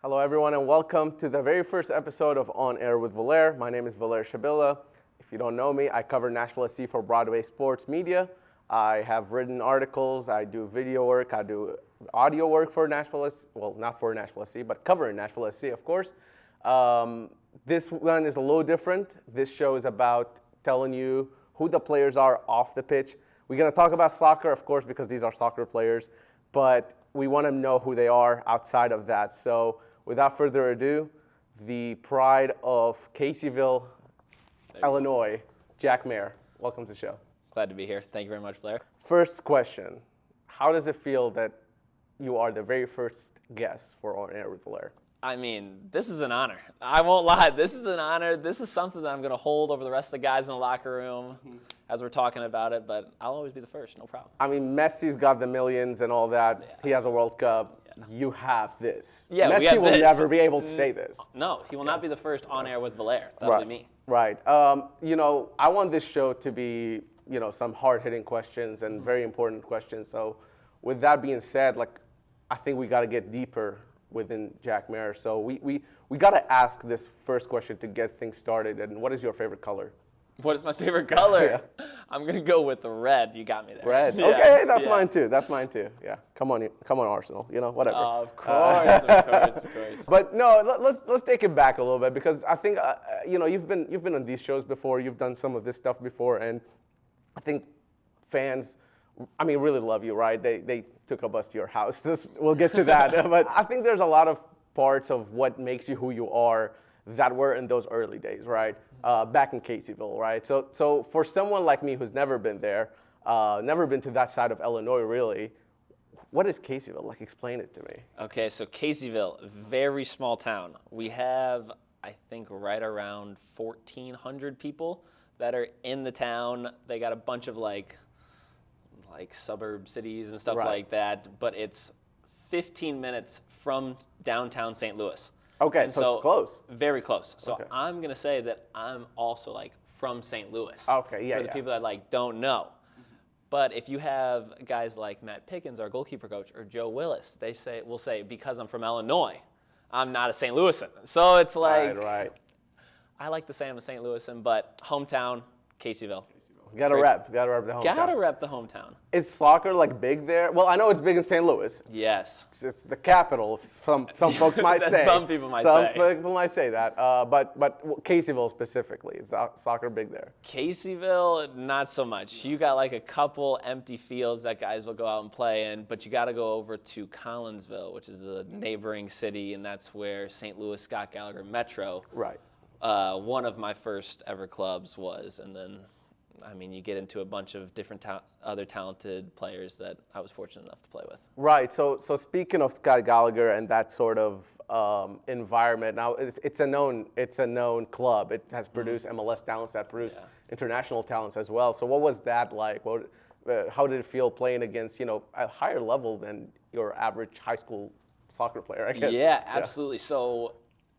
Hello, everyone, and welcome to the very first episode of On Air with Valair. My name is Valair Shabilla. If you don't know me, I cover Nashville SC for Broadway sports media. I have written articles, I do video work, I do audio work for Nashville SC. Well, not for Nashville SC, but covering Nashville SC, of course. This one is a little different. This show is about telling you who the players are off the pitch. We're going to talk about soccer, of course, because these are soccer players, but we want to know who they are outside of that. So without further ado, the pride of Caseyville, Illinois, Jack Maher. Welcome to the show. Glad to be here. Thank you very much, Blair. First question, how does it feel that you are the very first guest for On Air with Valair? I mean, this is an honor. I won't lie. This is an honor. This is something that I'm going to hold over the rest of the guys in the locker room as we're talking about it, but I'll always be the first, no problem. I mean, Messi's got the millions and all that. Yeah. He has a World Cup. Yeah. You have this. Yeah, Messi we have will this. never be able to say this. No, he will not be the first on air with Valair. That'll be me. Right. I want this show to be, some hard-hitting questions and very important questions. So with that being said, I think we got to get deeper within Jack Maher. So we got to ask this first question to get things started. And what is your favorite color? What is my favorite color? I'm going to go with the red. You got me there. Red. Yeah. Okay, that's mine too. That's mine too. Yeah. Come on, Arsenal. Whatever. Of course. But no, let's take it back a little bit because I think you've been on these shows before. You've done some of this stuff before, and I think fans, really love you, right? They took a bus to your house. We'll get to that. But I think there's a lot of parts of what makes you who you are that were in those early days, right? Back in Caseyville, right? So for someone like me who's never been there, never been to that side of Illinois, really, what is Caseyville? Explain it to me. Okay, so Caseyville, very small town. We have, I think, right around 1,400 people that are in the town. They got a bunch of like suburb cities and stuff like that, but it's 15 minutes from downtown St. Louis. Okay, and so it's close. Very close. So Okay. I'm going to say that I'm also from St. Louis. Okay, yeah, For the people that don't know. But if you have guys like Matt Pickens, our goalkeeper coach, or Joe Willis, will say, because I'm from Illinois, I'm not a St. Louisan. So it's Right. I like to say I'm a St. Louisan, but hometown, Caseyville. Gotta rep the hometown. Gotta rep the hometown. Is soccer big there? Well, I know it's big in St. Louis. Yes. It's the capital. Some folks might say. Some people might say. Some people might say that. But Caseyville specifically, is soccer big there? Caseyville, not so much. You got a couple empty fields that guys will go out and play in, but you got to go over to Collinsville, which is a neighboring city, and that's where St. Louis Scott Gallagher Metro. Right. One of my first ever clubs was, and then. You get into a bunch of different other talented players that I was fortunate enough to play with. Right. So speaking of Scott Gallagher and that sort of environment, now it's a known club. It has produced MLS talents that produce international talents as well. So what was that like? How did it feel playing against a higher level than your average high school soccer player? I guess. Yeah, absolutely. So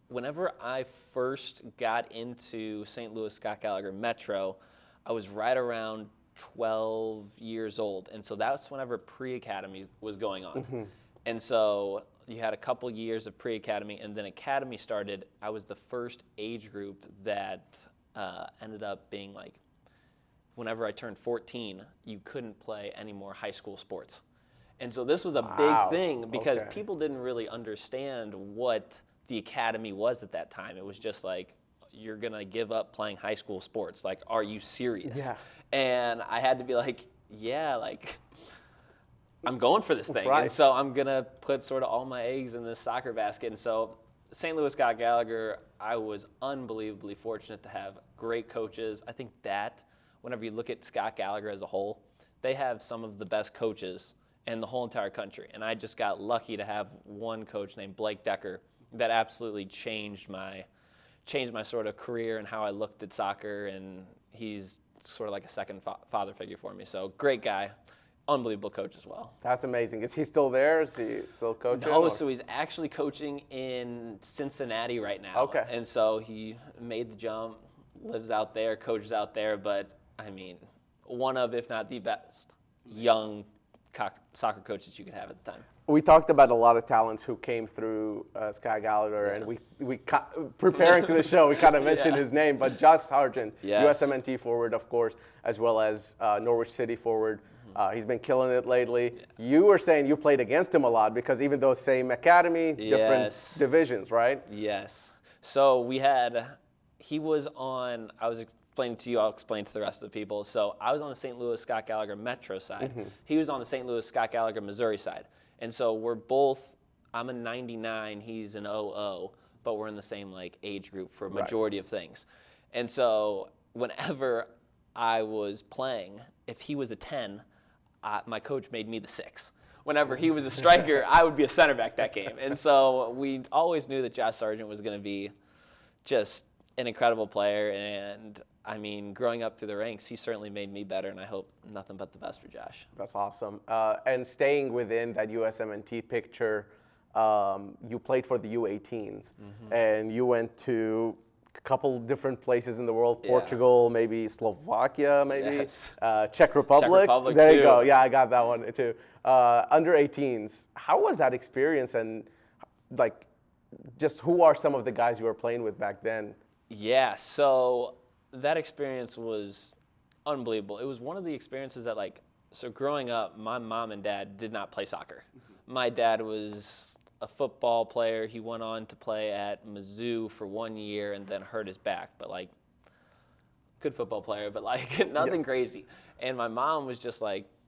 whenever I first got into St. Louis Scott Gallagher Metro, I was right around 12 years old, and so that's whenever pre-academy was going on. Mm-hmm. And so you had a couple years of pre-academy, and then academy started. I was the first age group that ended up being whenever I turned 14, you couldn't play any more high school sports. And so this was a big thing because people didn't really understand what the academy was at that time. It was just you're going to give up playing high school sports. Are you serious? Yeah. And I had to be I'm going for this thing. Right. And so I'm going to put sort of all my eggs in this soccer basket. And so St. Louis Scott Gallagher, I was unbelievably fortunate to have great coaches. I think that whenever you look at Scott Gallagher as a whole, they have some of the best coaches in the whole entire country. And I just got lucky to have one coach named Blake Decker that absolutely changed my sort of career and how I looked at soccer, and he's sort of like a second father figure for me. So great guy, unbelievable coach as well. That's amazing. Is he still there? Is he still coaching? No, so he's actually coaching in Cincinnati right now. Okay. And so he made the jump, lives out there, coaches out there, but one of, if not the best, young soccer coach that you could have at the time. We talked about a lot of talents who came through Sky Gallagher, and preparing to the show, we kind of mentioned his name, but Josh Sargent, USMNT forward, of course, as well as Norwich City forward. He's been killing it lately. Yeah. You were saying you played against him a lot because even though same academy, different divisions, right? Yes. So he was on, I was explaining to you, I'll explain to the rest of the people. So I was on the St. Louis Scott Gallagher Metro side. He was on the St. Louis Scott Gallagher Missouri side. And so we're both, I'm a 99, he's an 00, but we're in the same age group for a majority of things. And so whenever I was playing, if he was a 10, my coach made me the 6. Whenever he was a striker, I would be a center back that game. And so we always knew that Josh Sargent was going to be just an incredible player. And, I mean, growing up through the ranks, he certainly made me better, and I hope nothing but the best for Josh. That's awesome. And staying within that USMNT picture, you played for the U18s, and you went to a couple different places in the world, Portugal, maybe Slovakia, maybe Czech Republic. There you go. Yeah, I got that one too. Under 18s, how was that experience, and just who are some of the guys you were playing with back then? Yeah, so that experience was unbelievable. It was one of the experiences that so growing up, my mom and dad did not play soccer. My dad was a football player. He went on to play at Mizzou for 1 year and then hurt his back, but good football player, but nothing crazy. And my mom was just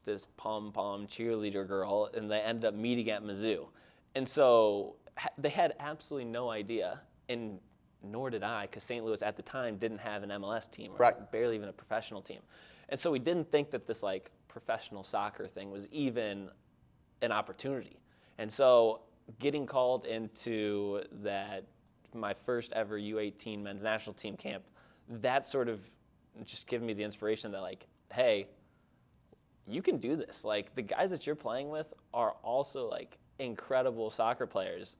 this pom-pom cheerleader girl, and they ended up meeting at Mizzou. And so they had absolutely no idea, and nor did I, because St. Louis at the time didn't have an MLS team, or barely even a professional team. And so we didn't think that this professional soccer thing was even an opportunity. And so getting called into my first ever U18 men's national team camp, that sort of just gave me the inspiration that hey, you can do this. The guys that you're playing with are also incredible soccer players.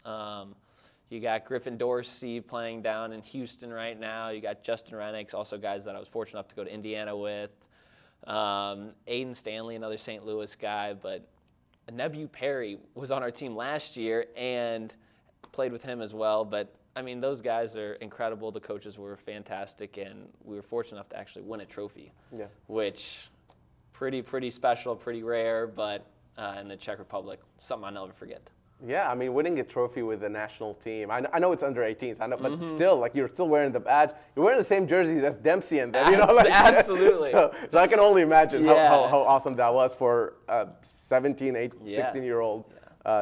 You got Griffin Dorsey playing down in Houston right now. You got Justin Rennicks, also guys that I was fortunate enough to go to Indiana with. Aiden Stanley, another St. Louis guy, but Nebu Perry was on our team last year and played with him as well. But, I mean, those guys are incredible. The coaches were fantastic, and we were fortunate enough to actually win a trophy, which pretty special, pretty rare, but in the Czech Republic, something I'll never forget. Yeah, I mean, winning a trophy with the national team. I know it's under 18s, but still, you're still wearing the badge. You're wearing the same jerseys as Dempsey and them. Absolutely. So I can only imagine how awesome that was for 17, 16-year-old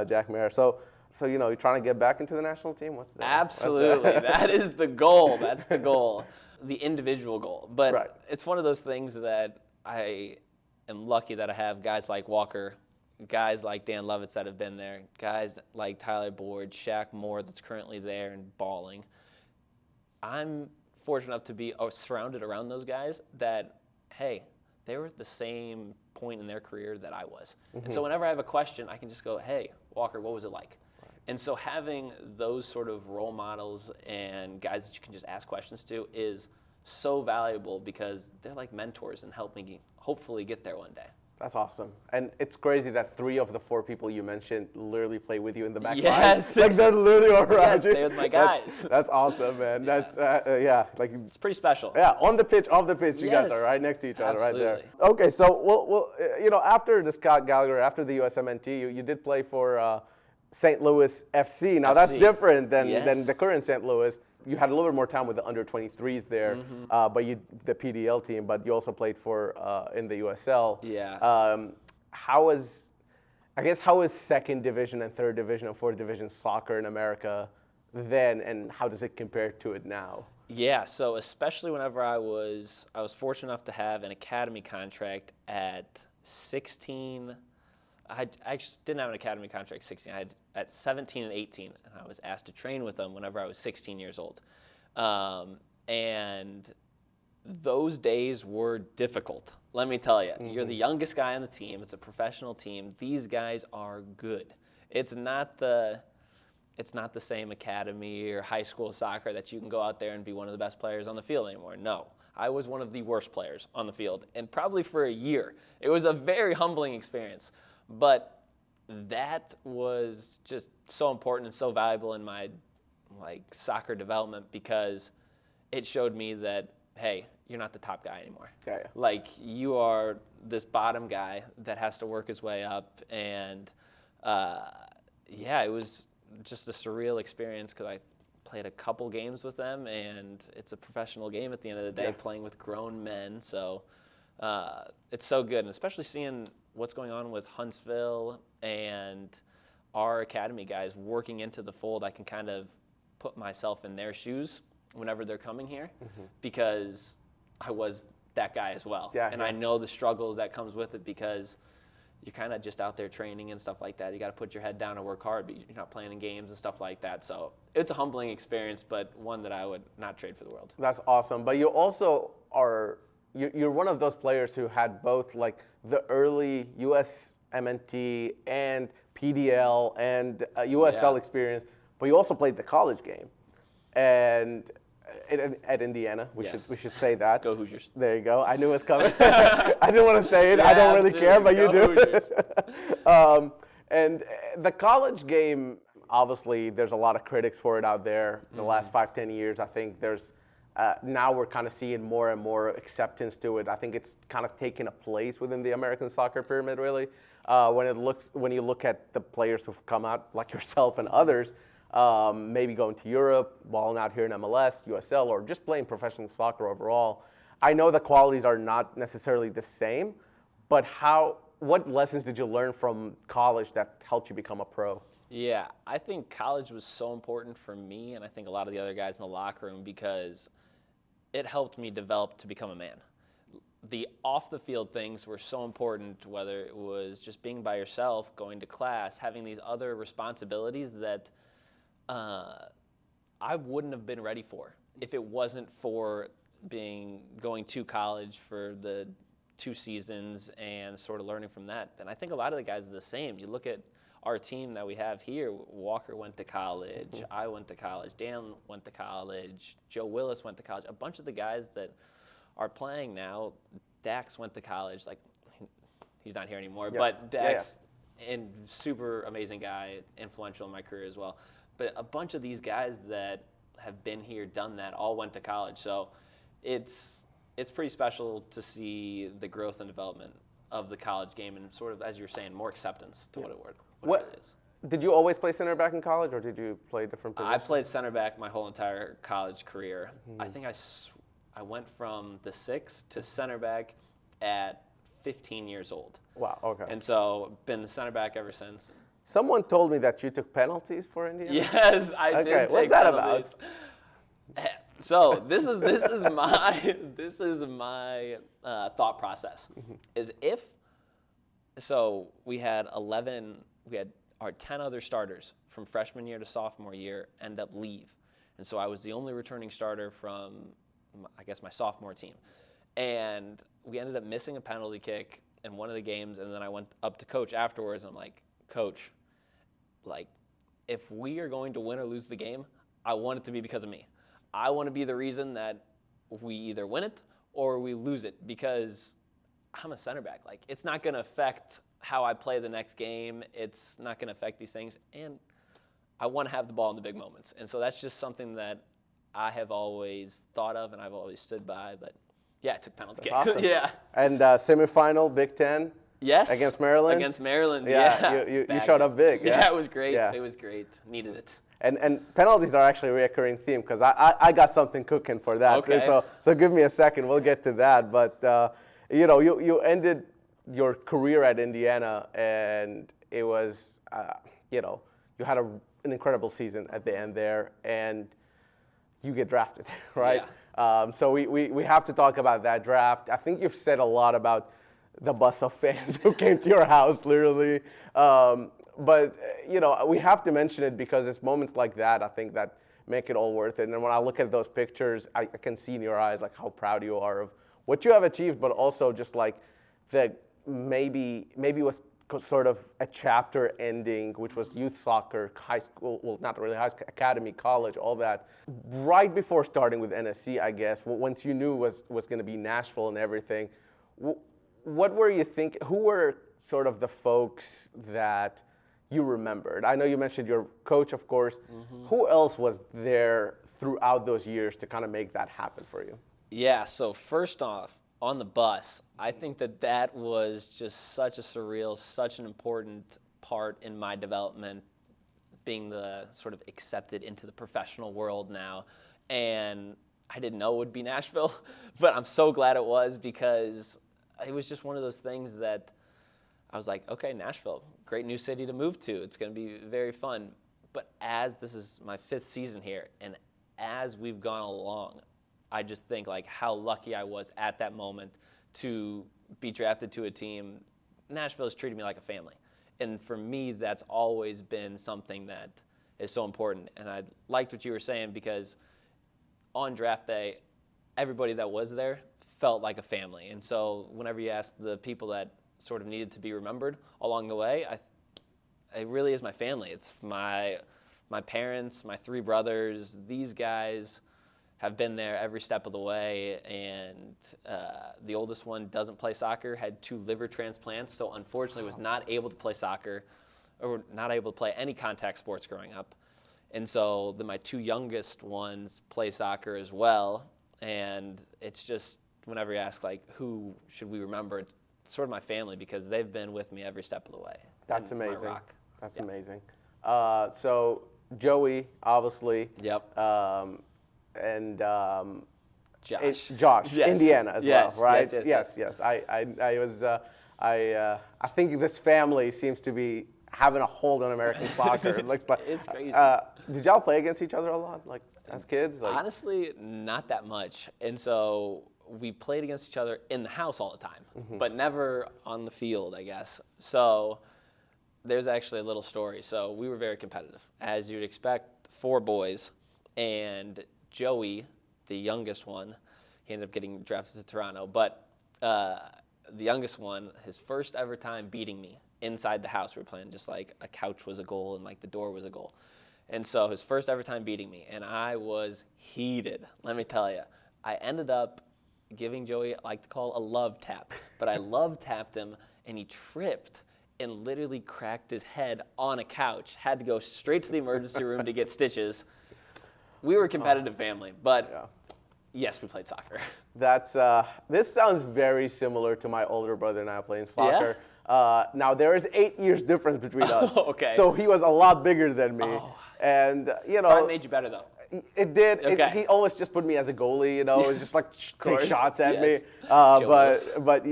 Jack Maher. So you're trying to get back into the national team? What's that? Absolutely. That is the goal. That's the goal, the individual goal. But it's one of those things that I am lucky that I have guys like Walker, guys like Dan Lovitz that have been there, guys like Tyler Board, Shaq Moore that's currently there and balling. I'm fortunate enough to be surrounded around those guys that, hey, they were at the same point in their career that I was. And so whenever I have a question, I can just go, hey, Walker, what was it like? And so having those sort of role models and guys that you can just ask questions to is so valuable because they're like mentors and help me hopefully get there one day. That's awesome. And it's crazy that 3 of the 4 people you mentioned literally play with you in the back yes. line. They're literally around you. They're my guys. That's awesome, man. That's, it's pretty special. Yeah, on the pitch, off the pitch, you guys are right next to each other right there. Okay, so, well, after the Scott Gallagher, after the USMNT, you did play for St. Louis FC. Now, that's different than the current St. Louis. You had a little bit more time with the under-23s there, but the PDL team, but you also played for in the USL. Yeah. How is second division and third division and fourth division soccer in America then, and how does it compare to it now? Yeah, so especially whenever I was fortunate enough to have an academy contract at 16. I actually didn't have an academy contract at 16. I had at 17 and 18, and I was asked to train with them whenever I was 16 years old. And those days were difficult, let me tell you. You're the youngest guy on the team. It's a professional team. These guys are good. It's not the same academy or high school soccer that you can go out there and be one of the best players on the field anymore. No. I was one of the worst players on the field, and probably for a year. It was a very humbling experience. But that was just so important and so valuable in my soccer development because it showed me that, hey, you're not the top guy anymore. Yeah. Like, you are this bottom guy that has to work his way up. And, it was just a surreal experience because I played a couple games with them, and it's a professional game at the end of the day, playing with grown men. So it's so good, and especially seeing what's going on with Huntsville and our academy guys working into the fold. I can kind of put myself in their shoes whenever they're coming here because I was that guy as well. And I know the struggle that comes with it because you're kind of just out there training and stuff like that. You got to put your head down and work hard, but you're not playing in games and stuff like that. So it's a humbling experience, but one that I would not trade for the world. That's awesome. But you also you're one of those players who had both like the early USMNT and PDL and USL experience, but you also played the college game. And at Indiana, we should say that. Go Hoosiers. There you go. I knew it was coming. I didn't want to say it. I don't really care, but you do. And the college game, obviously, there's a lot of critics for it out there. The last 5-10 years, I think there's now we're kind of seeing more and more acceptance to it. I think it's kind of taken a place within the American soccer pyramid, really. When you look at the players who've come out, like yourself and others, maybe going to Europe, balling out here in MLS, USL, or just playing professional soccer overall. I know the qualities are not necessarily the same, but what lessons did you learn from college that helped you become a pro? Yeah, I think college was so important for me, and I think a lot of the other guys in the locker room, because it helped me develop to become a man. The off-the-field things were so important, whether it was just being by yourself, going to class, having these other responsibilities that I wouldn't have been ready for if it wasn't for going to college for the 2 seasons and sort of learning from that. And I think a lot of the guys are the same. You look at our team that we have here. Walker went to college. I went to college. Dan went to college. Joe Willis went to college. A bunch of the guys that are playing now, Dax went to college. Like, he's not here anymore, but Dax, and super amazing guy, influential in my career as well. But a bunch of these guys that have been here, done that, all went to college. So it's pretty special to see the growth and development of the college game and sort of, as you're saying, more acceptance to what it is. Did you always play center back in college, or did you play different positions? I played center back my whole entire college career. I think I went from the 6 to center back at 15 years old. Wow, okay. And so been the center back ever since. Someone told me that you took penalties for Indiana. Yes, I did take what's that penalties. About? So this is my thought process. Is we had our 10 other starters from freshman year to sophomore year end up leave, and so I was the only returning starter from, I guess, my sophomore team, and we ended up missing a penalty kick in one of the games, and then I went up to coach afterwards, and I'm like, Coach, like, if we are going to win or lose the game, I want it to be because of me. I want to be the reason that we either win it or we lose it, because I'm a center back. Like, it's not going to affect how I play the next game. It's not going to affect these things, and I want to have the ball in the big moments. And so that's just something that I have always thought of and I've always stood by. But yeah, I took penalty kicks. Awesome. Yeah. And semifinal, Big Ten. Yes. Against Maryland? Against Maryland, yeah. You showed up big. Yeah, it was great. Yeah. It was great. Needed it. And penalties are actually a recurring theme, because I got something cooking for that. Okay. So give me a second. We'll get to that. But, you ended your career at Indiana, and it was, you had an incredible season at the end there, and you get drafted, right? Yeah. So we have to talk about that draft. I think you've said a lot about the bus of fans who came to your house, literally. But, we have to mention it because it's moments like that, I think, that make it all worth it. And when I look at those pictures, I can see in your eyes, like, how proud you are of what you have achieved, but also just, like, that maybe it was sort of a chapter ending, which was youth soccer, high school, well, not really high school, academy, college, all that. Right before starting with NSC, I guess, once you knew was going to be Nashville and everything, what were you thinking? Who were sort of the folks that you remembered? I know you mentioned your coach, of course. Who else was there throughout those years to kind of make that happen for you? Yeah, so first off, on the bus, I think that was just such a surreal, such an important part in my development, being the sort of accepted into the professional world now. And I didn't know it would be Nashville, but I'm so glad it was, because it was just one of those things that I was like, okay, Nashville, great new city to move to. It's going to be very fun. But as this is my 5th season here, and as we've gone along, I just think like how lucky I was at that moment to be drafted to a team. Nashville has treated me like a family. And for me, that's always been something that is so important. And I liked what you were saying, because on draft day, everybody that was there felt like a family. And so whenever you ask the people that sort of needed to be remembered along the way, it really is my family. It's my parents, my 3 brothers. These guys have been there every step of the way, and the oldest one doesn't play soccer, had 2 liver transplants, so unfortunately was not able to play soccer or not able to play any contact sports growing up. And so my 2 youngest ones play soccer as well, and it's just, whenever you ask like who should we remember, it's sort of my family, because they've been with me every step of the way. That's amazing. That's amazing. So Joey, obviously. Yep. And Josh. Yes. Indiana as well, right? Yes. I think this family seems to be having a hold on American soccer. It looks like it's crazy. Did y'all play against each other a lot, like as kids? Like, honestly, not that much. And so we played against each other in the house all the time, but never on the field, I guess. So there's actually a little story. So we were very competitive, as you'd expect, 4 boys, and Joey, the youngest one, he ended up getting drafted to Toronto, but the youngest one, his first ever time beating me inside the house. We were playing just like a couch was a goal and like the door was a goal. And so his first ever time beating me, and I was heated, let me tell you. I ended up giving Joey, I like to call a love tap, but I love tapped him, and he tripped and literally cracked his head on a couch, had to go straight to the emergency room to get stitches. We were a competitive family, but yes, we played soccer. That's this sounds very similar to my older brother and I playing soccer. Now there is 8 years difference between us. Okay. So he was a lot bigger than me, and you know. Probably made you better though. It did. Okay. He always just put me as a goalie, you know. It was just like take shots at me. Joel's. But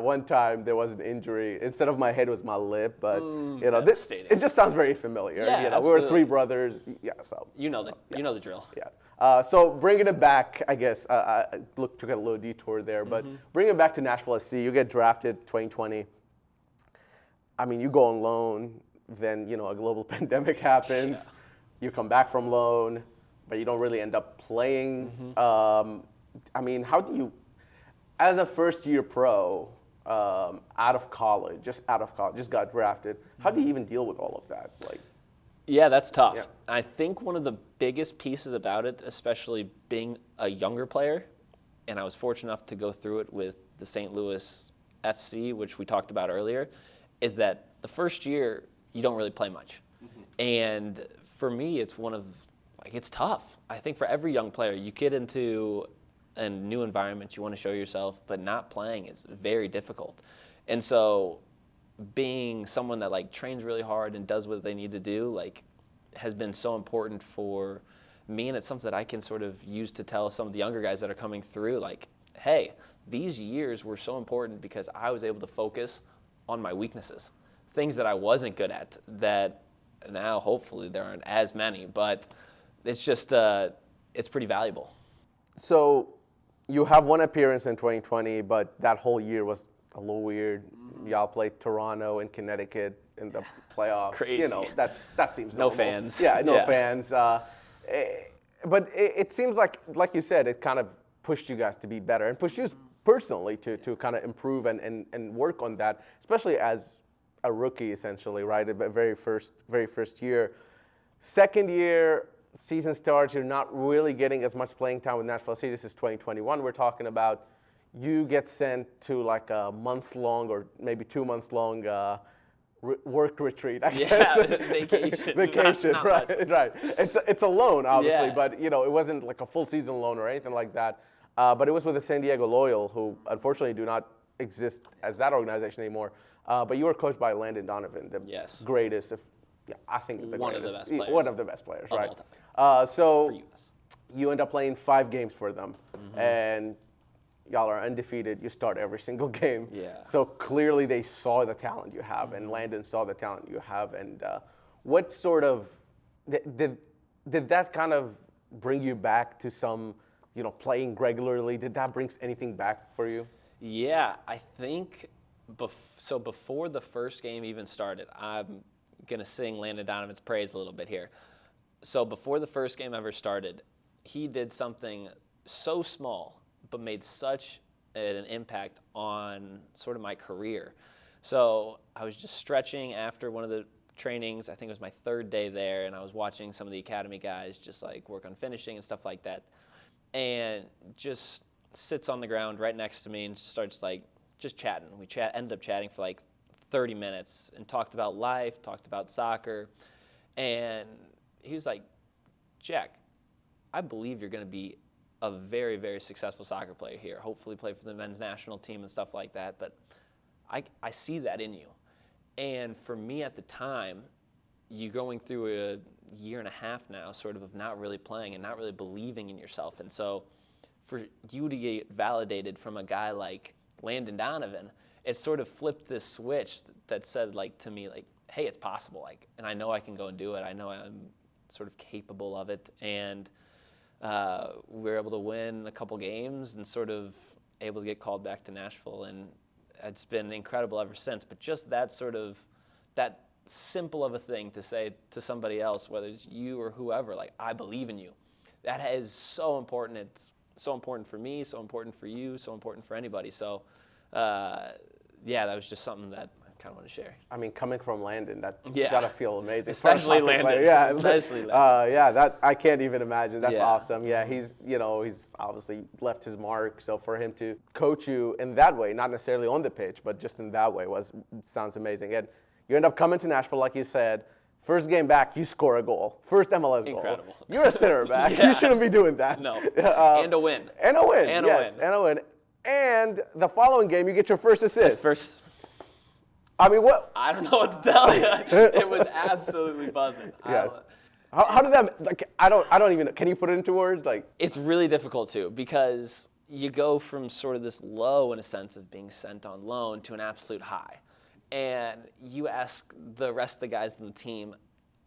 one time there was an injury. Instead of my head, it was my lip. But you know, it just sounds very familiar. Yeah, you know, we were 3 brothers. Yeah, so you know the drill. Yeah. So bringing it back, I guess I took a little detour there, but bringing it back to Nashville SC, you get drafted 2020. I mean, you go on loan, then you know a global pandemic happens. Yeah. You come back from loan, but you don't really end up playing. I mean, how do you, as a first-year pro, out of college, just got drafted, how do you even deal with all of that? Like, yeah, that's tough. Yeah. I think one of the biggest pieces about it, especially being a younger player, and I was fortunate enough to go through it with the St. Louis FC, which we talked about earlier, is that the first year you don't really play much. And for me, it's it's tough. I think for every young player, you get into a new environment, you want to show yourself, but not playing is very difficult. And so being someone that like trains really hard and does what they need to do, like, has been so important for me, and it's something that I can sort of use to tell some of the younger guys that are coming through, like, hey, these years were so important because I was able to focus on my weaknesses, things that I wasn't good at, that now hopefully there aren't as many, but it's just, it's pretty valuable. So you have one appearance in 2020, but that whole year was a little weird. Y'all played Toronto and Connecticut in the playoffs. Crazy. You know, that seems No normal. fans. Yeah, no fans. But it seems like you said, it kind of pushed you guys to be better and pushed you personally to kind of improve and work on that, especially as a rookie, essentially, right? The very first year. Second year, season starts, you're not really getting as much playing time with Nashville SC. This is 2021 we're talking about. you get sent to like a month-long or maybe 2 months long work retreat. I guess. Vacation. Vacation, not right, right. It's a loan, obviously, Yeah. but it wasn't like a full season loan or anything like that. But it was with the San Diego Loyal, who unfortunately do not exist as that organization anymore. But you were coached by Landon Donovan, the Yes. greatest, I think it's the One of greatest. the best players. One of the best players, Of right? all time. So For US. you end up playing 5 games for them, and y'all are undefeated. You start every single game. Yeah. So clearly they saw the talent you have, and Landon saw the talent you have. And what sort of did that kind of bring you back to some, playing regularly? Did that bring anything back for you? Yeah, I think so. Before the first game even started, I'm gonna sing Landon Donovan's praise a little bit here. So before the first game ever started, he did something so small but made such an impact on sort of my career. So I was just stretching after one of the trainings. I think it was my 3rd day there, and I was watching some of the academy guys just like work on finishing and stuff like that, and just sits on the ground right next to me and starts like just chatting. We ended up chatting for like 30 minutes and talked about life, talked about soccer, and he was like, Jack, I believe you're going to be a very, very successful soccer player here, hopefully play for the men's national team and stuff like that, but I see that in you. And for me at the time, you going through a year and a half now sort of not really playing and not really believing in yourself. And so for you to get validated from a guy like Landon Donovan, it sort of flipped this switch that said like to me like, hey, it's possible, like, and I know I can go and do it. I know I'm sort of capable of it. And we were able to win a couple games and sort of able to get called back to Nashville, and it's been incredible ever since. But just that simple of a thing to say to somebody else, whether it's you or whoever, like, I believe in you, that is so important. It's so important for me, so important for you, so important for anybody. So that was just something that I kind of want to share. I mean, coming from Landon, that's Yeah. got to feel amazing. Especially Landon. Player. Yeah, Especially Landon. that I can't even imagine. That's Yeah. awesome. Yeah, he's obviously left his mark. So for him to coach you in that way, not necessarily on the pitch, but just in that way, sounds amazing. And you end up coming to Nashville, like you said. First game back, you score a goal. First MLS goal. Incredible. You're a center back. Yeah. You shouldn't be doing that. No. And a win. And a win. And a yes, win. and a win. And the following game, you get your first assist. First. I mean, what? I don't know what to tell you. It was absolutely buzzing. Yes. How did that? Like, I don't even. Can you put it into words? Like, It's really difficult too, because you go from sort of this low in a sense of being sent on loan to an absolute high. And you ask the rest of the guys in the team,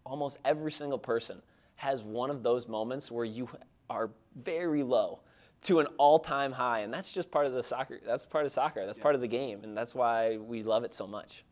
almost every single person has one of those moments where you are very low to an all-time high, and that's just part of the soccer. That's part of soccer. That's part of the game, and that's why we love it so much.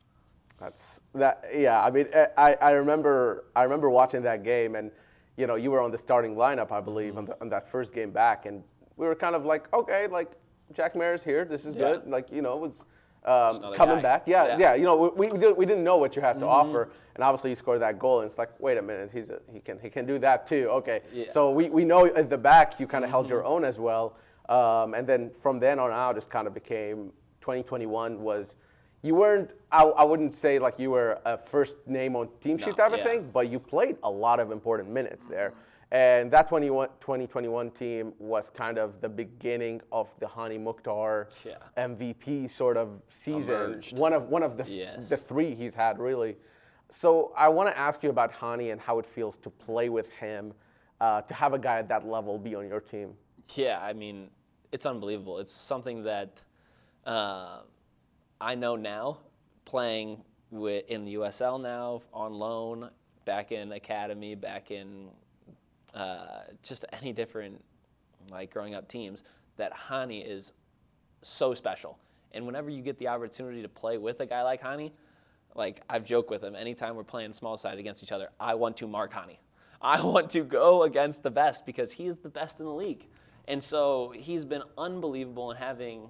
that's that. Yeah. I mean, I remember watching that game, and you were on the starting lineup, I believe, on that first game back, and we were kind of like, okay, like Jack Maher's here. This is good. Like it was. Coming guy. back, yeah. We didn't know what you had to offer, and obviously you scored that goal, and it's like, wait a minute, he can do that too. Okay, so we know at the back you kind of held your own as well, and then from then on out, just kind of became 2021 was. You weren't. I wouldn't say like you were a first name on team sheet type of thing, but you played a lot of important minutes there. And that 2021 team was kind of the beginning of the Hani Mukhtar MVP sort of season. Emerged. One of the 3 he's had, really. So I want to ask you about Hani and how it feels to play with him, to have a guy at that level be on your team. Yeah, I mean, it's unbelievable. It's something that I know now, playing in the USL now, on loan, back in academy, back in just any different, like, growing up teams, that Hani is so special. And whenever you get the opportunity to play with a guy like Hani, like, I've joked with him, anytime we're playing small side against each other, I want to mark Hani. I want to go against the best because he is the best in the league. And so he's been unbelievable in having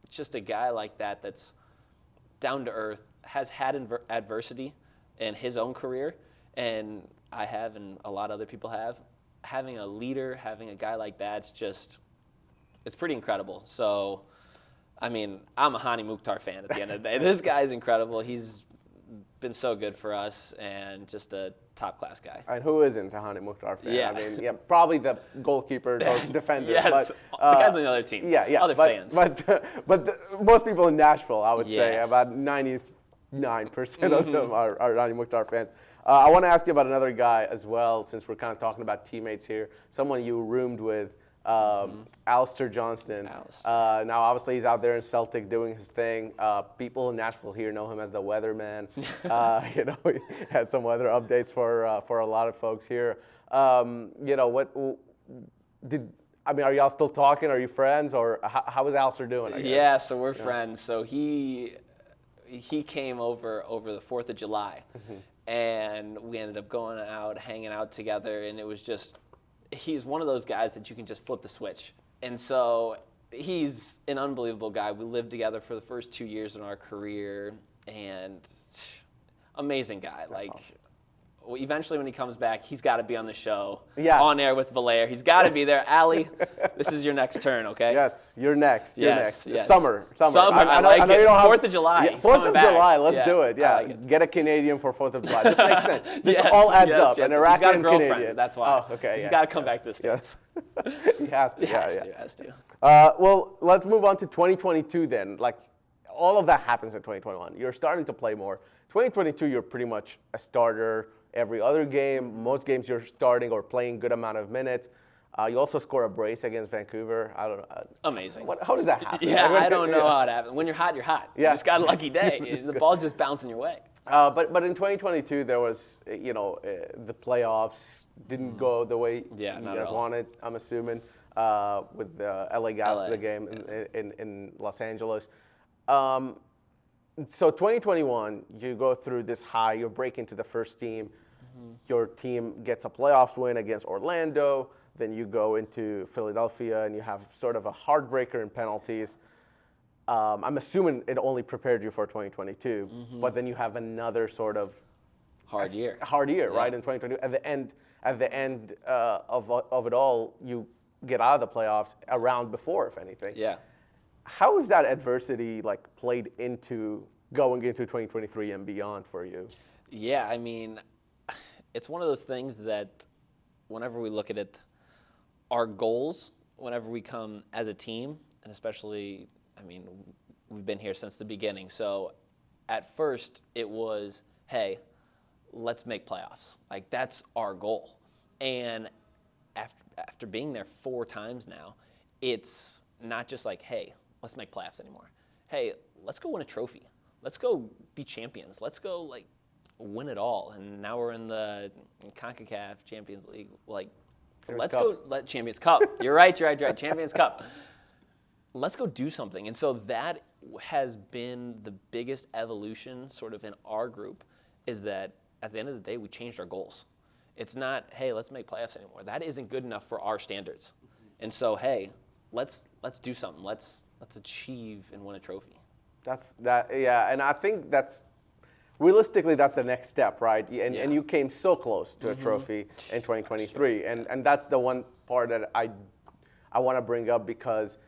just a guy like that that's down to earth, has had adversity in his own career, and I have, and a lot of other people have. Having a leader, having a guy like that, it's pretty incredible. So I mean, I'm a Hani Mukhtar fan at the end of the day. This guy's incredible. He's been so good for us and just a top-class guy. And who isn't a Hani Mukhtar fan? Yeah. I mean, yeah, probably the goalkeepers or defenders. Yes, but, the guys on the other team. Yeah, Other fans. But most people in Nashville, I would say, Yes. about 99% of them are Hani Mukhtar fans. I want to ask you about another guy as well, since we're kind of talking about teammates here. Someone you roomed with, Alistair Johnston. Now, obviously, he's out there in Celtic doing his thing. People in Nashville here know him as the weatherman. You know, he had some weather updates for a lot of folks here. You know, are y'all still talking? Are you friends, or how is Alistair doing? I guess? Yeah, so we're friends. So he came over the 4th of July, and we ended up going out, hanging out together, and it was just. He's one of those guys that you can just flip the switch. And so he's an unbelievable guy. We lived together for the first 2 years in our career, and amazing guy. Eventually when he comes back, he's got to be on the show, on air with Valair. He's got to be there. Ali, this is your next turn, okay? Yes, you're next. Yes. Summer. I like it. 4th of July. Yeah, 4th of July, let's Yeah, do it. Yeah, I like it. Get a Canadian for 4th of July. This makes sense. This all adds up. An He's Iraqi got a and girlfriend, Canadian. that's why. Oh, okay. He's got to come back to the States. Yes. He has to. He has to. Well, let's move on to 2022 then. Like, all of that happens in 2021. You're starting to play more. 2022, you're pretty much a starter every other game. Most games you're starting or playing good amount of minutes. You also score a brace against Vancouver. I don't know. Amazing. How does that happen? Yeah, I don't know how it happens. When you're hot, you're hot. Yeah. You just got a lucky day. The ball's just bouncing your way. But in 2022, there was, the playoffs didn't go the way you guys wanted, I'm assuming, with the LA Galaxy game in Los Angeles. So 2021, you go through this high, you break into the first team, your team gets a playoffs win against Orlando, then you go into Philadelphia and you have sort of a heartbreaker in penalties. I'm assuming it only prepared you for 2022, but then you have another sort of hard year, right? In 2022, at the end of it all, you get out of the playoffs a round before, if anything. Yeah. How is that adversity played into going into 2023 and beyond for you? Yeah, I mean, it's one of those things that whenever we look at it, our goals, whenever we come as a team, and especially, I mean, we've been here since the beginning. So at first it was, hey, let's make playoffs. That's our goal. And after being there 4 times now, it's not just hey, let's make playoffs anymore. Hey, let's go win a trophy. Let's go be champions. Let's go win it all. And now we're in the CONCACAF Champions League. Let's go let Champions Cup. You're right. Champions Cup. Let's go do something. And so that has been the biggest evolution sort of in our group, is that at the end of the day, we changed our goals. It's not, hey, let's make playoffs anymore. That isn't good enough for our standards. And so, hey, let's do something. Let's achieve and win a trophy. And I think realistically that's the next step, right? And you came so close to a trophy in 2023, and that's the one part that I want to bring up, because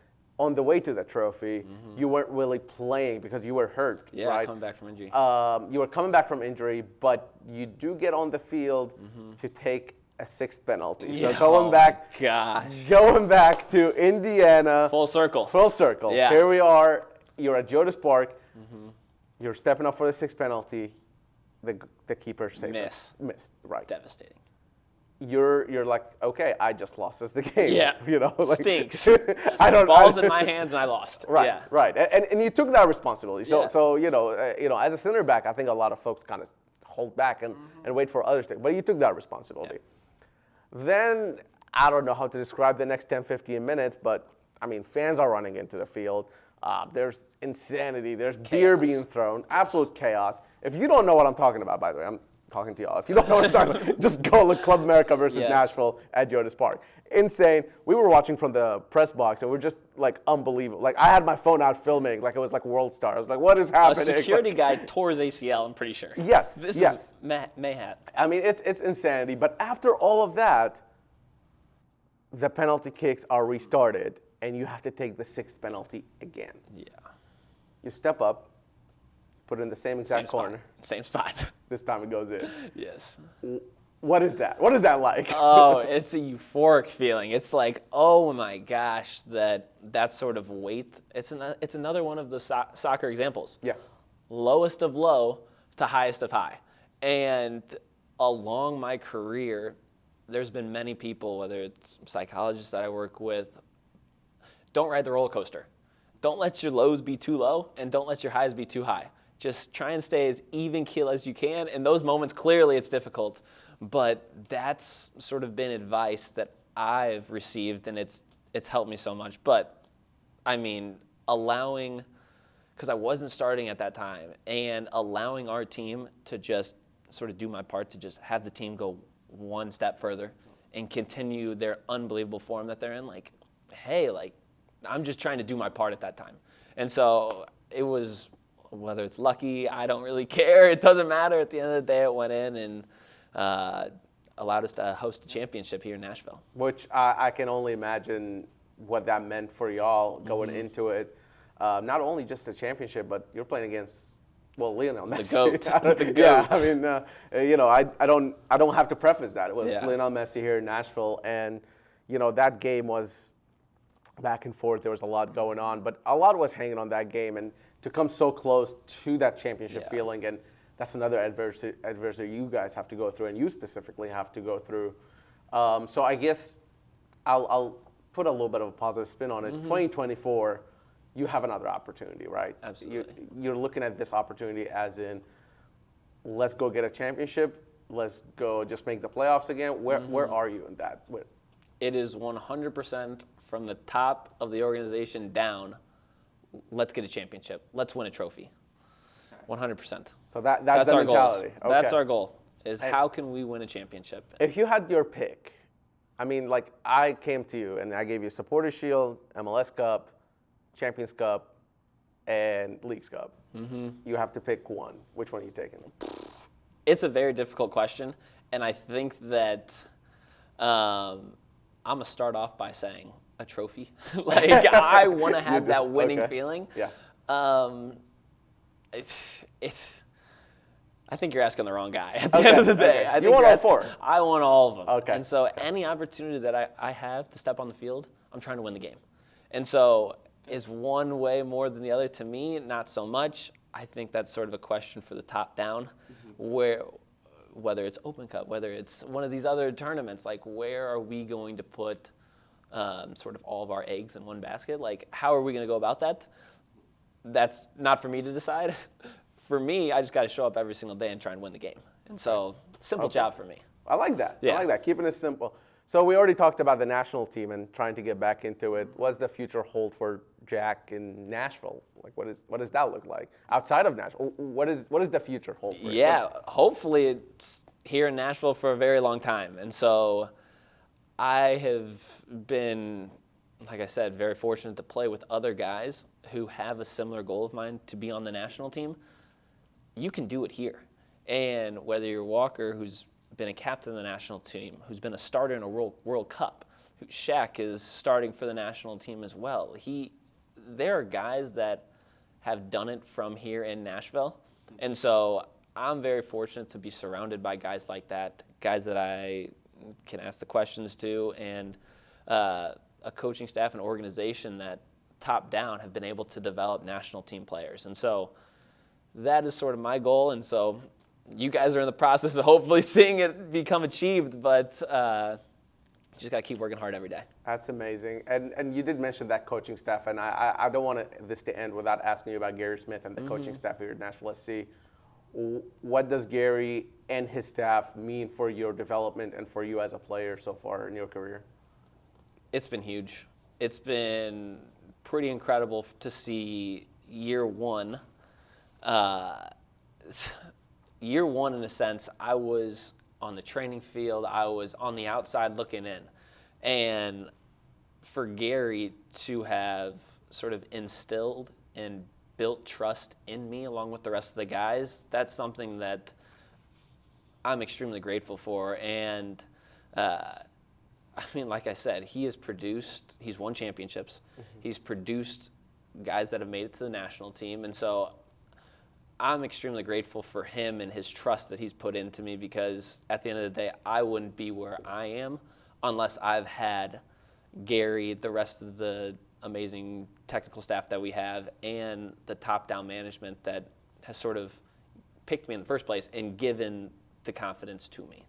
on the way to the trophy, you weren't really playing because you were hurt, right? Coming back from injury. You were coming back from injury, but you do get on the field to take a 6th penalty. So going back to Indiana. Full circle. Yeah. Here we are. You're at Geodis Park. You're stepping up for the 6th penalty. The keeper saves it. Missed. Right. Devastating. You're like, okay, I just lost us the game. Yeah. Stinks. Balls in my hands and I lost. Right. Yeah. Right. And you took that responsibility. So as a center back, I think a lot of folks kind of hold back and wait for others to. But you took that responsibility. Yeah. Then I don't know how to describe the next 10, 15 minutes, but I mean, fans are running into the field. There's insanity. There's beer being thrown. Absolute chaos. If you don't know what I'm talking about, by the way, I'm talking to y'all. If you don't know what I'm talking about, just go look Club America versus Nashville at Geodis Park. Insane. We were watching from the press box, and we're just unbelievable. I had my phone out filming it was like World Star. I was like, what is happening? A security guy tore his ACL, I'm pretty sure. Yes. This is mayhem. I mean, it's insanity. But after all of that, the penalty kicks are restarted. and you have to take the 6th penalty again. Yeah. You step up, put it in the same exact corner. Same spot. This time it goes in. Yes. What is that? What is that like? Oh, it's a euphoric feeling. It's like, oh my gosh, that sort of weight. It's another one of the soccer examples. Yeah. Lowest of low to highest of high. And along my career, there's been many people, whether it's psychologists that I work with, don't ride the roller coaster. Don't let your lows be too low, and don't let your highs be too high. Just try and stay as even keel as you can. In those moments, clearly it's difficult. But that's sort of been advice that I've received, and it's helped me so much. But, I mean, because I wasn't starting at that time, and allowing our team to just sort of do my part to just have the team go one step further and continue their unbelievable form that they're in, like, hey, like, I'm just trying to do my part at that time. And so it was, whether it's lucky, I don't really care. It doesn't matter. At the end of the day, it went in and allowed us to host a championship here in Nashville. Which I can only imagine what that meant for y'all going into it. Not only just the championship, but you're playing against, well, Lionel Messi. The GOAT. Yeah, I mean, you know, I don't have to preface that. It was Yeah. Lionel Messi here in Nashville, and you know that game was back and forth. There was a lot going on, but a lot was hanging on that game, and to come so close to that championship feeling, and that's another adversity you guys have to go through, and you specifically have to go through. So I guess I'll put a little bit of a positive spin on it. 2024, you have another opportunity, right? Absolutely. You're looking at this opportunity as in, let's go get a championship. Let's go just make the playoffs again. Where are you in that? It is 100% from the top of the organization down. Let's get a championship. Let's win a trophy. 100%. So that's the our mentality. goals. That's our goal, is how can we win a championship? If you had your pick, I mean, like I came to you and I gave you Supporters Shield, MLS Cup, Champions Cup, and Leagues Cup. You have to pick one. Which one are you taking? It's a very difficult question, and I think that I'm going to start off by saying a trophy. Like, I want to have that winning feeling. Yeah. I think you're asking the wrong guy at the end of the day. You want all four? I want all of them. Okay. And so any opportunity that I have to step on the field, I'm trying to win the game. And so is one way more than the other? To me, not so much. I think that's sort of a question for the top down, whether it's Open Cup, whether it's one of these other tournaments, like where are we going to put sort of all of our eggs in one basket? Like, how are we going to go about that? That's not for me to decide. For me, I just got to show up every single day and try and win the game. And so, simple job for me. I like that. Yeah. I like that. Keeping it simple. So we already talked about the national team and trying to get back into it. What's the future hold for Jack in Nashville? Like, what does that look like outside of Nashville? What is the future hold for you? Yeah, hopefully it's here in Nashville for a very long time. And so I have been, like I said, very fortunate to play with other guys who have a similar goal of mine to be on the national team. You can do it here. And whether you're Walker, who's been a captain of the national team, who's been a starter in a World Cup, Shaq is starting for the national team as well. There are guys that have done it from here in Nashville. And so I'm very fortunate to be surrounded by guys like that, guys that I can ask the questions to, and a coaching staff and organization that top down have been able to develop national team players. And so that is sort of my goal. And so you guys are in the process of hopefully seeing it become achieved, but just got to keep working hard every day. That's amazing. And you did mention that coaching staff, and I don't want this to end without asking you about Gary Smith and the coaching staff here at Nashville SC. What does Gary and his staff mean for your development and for you as a player so far in your career? It's been huge. It's been pretty incredible to see year one. Year one, in a sense, I was on the training field. I was on the outside looking in. And for Gary to have sort of instilled and built trust in me along with the rest of the guys, that's something that I'm extremely grateful for. And I mean, like I said, he's won championships. He's produced guys that have made it to the national team. And so I'm extremely grateful for him and his trust that he's put into me, because at the end of the day, I wouldn't be where I am unless I've had Gary, the rest of the amazing technical staff that we have, and the top-down management that has sort of picked me in the first place and given the confidence to me.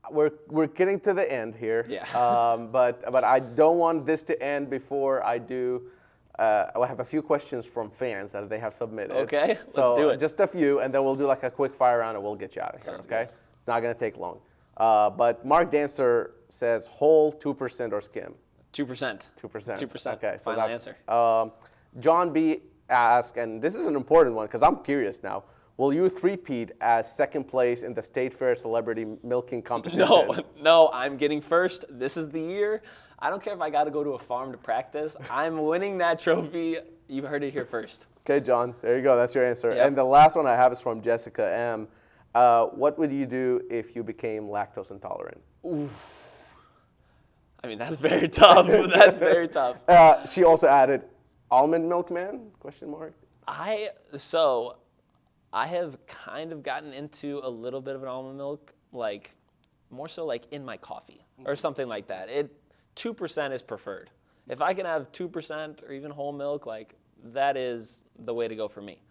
We're getting to the end here. Yeah. But I don't want this to end before I do. I have a few questions from fans that they have submitted. Okay, so let's do it. Just a few, and then we'll do like a quick fire round, and we'll get you out of here. Sounds okay? good. It's not gonna take long. But Mark Dancer says whole 2% or skim. 2%. 2%. 2%. Okay, so Final that's answer. John B asked, and this is an important one because I'm curious now. Will you three-peat as second place in the State Fair Celebrity Milking Competition? No, I'm getting first. This is the year. I don't care if I got to go to a farm to practice. I'm winning that trophy. You heard it here first. Okay, John, there you go. That's your answer. Yep. And the last one I have is from Jessica M. What would you do if you became lactose intolerant? Oof. I mean, that's very tough. That's very tough. She also added, almond milk man? Question mark. I have kind of gotten into a little bit of an almond milk, like more so like in my coffee or something like that. 2% is preferred. If I can have 2% or even whole milk, like that is the way to go for me.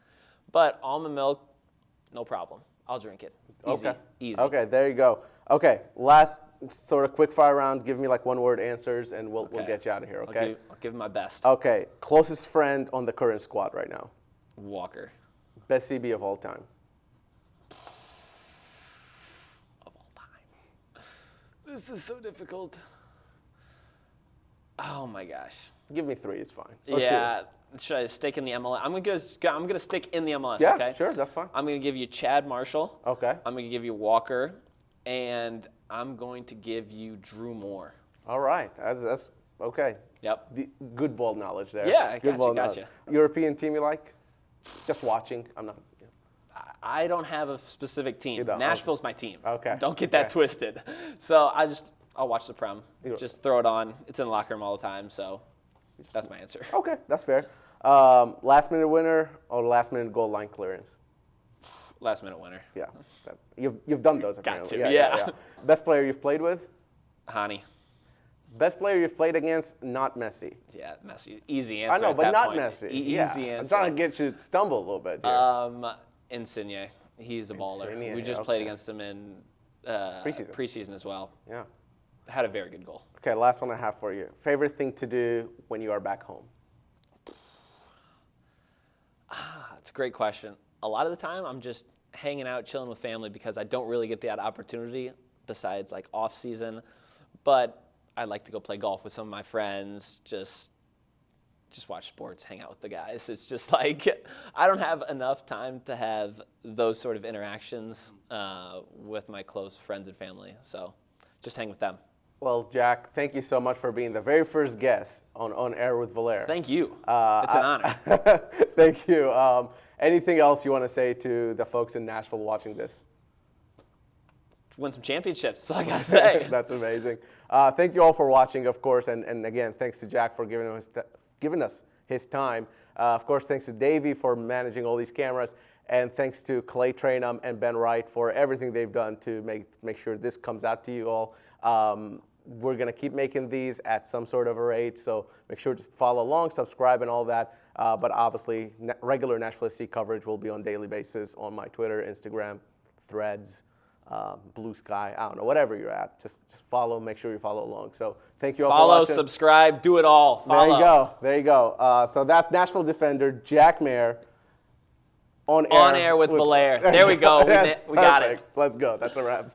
But almond milk, no problem. I'll drink it. Easy. Okay. Easy. Okay, there you go. Okay, last sort of quick fire round. Give me like one-word answers, and we'll get you out of here. Okay. I'll give it my best. Okay. Closest friend on the current squad right now. Walker. Best CB of all time. Of all time. This is so difficult. Oh my gosh. Give me 3. It's fine. Or Yeah. Should I stick in the MLS? I'm gonna stick in the MLS. Yeah, okay? sure. That's fine. I'm gonna give you Chad Marshall. Okay. I'm gonna give you Walker, and I'm going to give you Drew Moore. All right. That's okay. Yep. Good ball knowledge there. Yeah, Good ball gotcha. European team you like? Just watching. I'm not. I don't have a specific team. You don't? Nashville's my team. Okay. Don't get that Okay. twisted. So I'll watch the Prem. You- Just throw it on. It's in the locker room all the time. So that's my answer. Okay, that's fair. Last minute winner or last minute goal line clearance? Last minute winner. Yeah. You've done those Got apparently. to, yeah. Best player you've played with? Hani. Best player you've played against, not Messi. Yeah, Messi. Easy answer. I know, at but that not point. Messi. Easy Yeah. answer. I'm trying to get you to stumble a little bit here. Insigne. He's a baller. Insigne, We just played okay. against him in Preseason. preseason as well. Yeah. Had a very good goal. Okay, last one I have for you. Favorite thing to do when you are back home? That's a great question. A lot of the time, I'm just hanging out, chilling with family because I don't really get that opportunity besides like off season. But I like to go play golf with some of my friends, just watch sports, hang out with the guys. It's just like I don't have enough time to have those sort of interactions with my close friends and family. So just hang with them. Well, Jack, thank you so much for being the very first guest on Air with Valair. Thank you. It's an honor. Thank you. Anything else you want to say to the folks in Nashville watching this? Win some championships, that's all I got to say. That's amazing. Thank you all for watching, of course, and again, thanks to Jack for giving us his time. Of course, thanks to Davey for managing all these cameras, and thanks to Clay Trainum and Ben Wright for everything they've done to make sure this comes out to you all. We're going to keep making these at some sort of a rate, so make sure to follow along, subscribe, and all that. But obviously, regular Nashville SC coverage will be on a daily basis on my Twitter, Instagram, Threads, Blue Sky, I don't know, whatever you're at. Just follow, make sure you follow along. So thank you all for watching. Follow, subscribe, do it all. Follow. There you go. So that's Nashville defender Jack Maher on On air with Valair. There we go. We got it. Let's go. That's a wrap.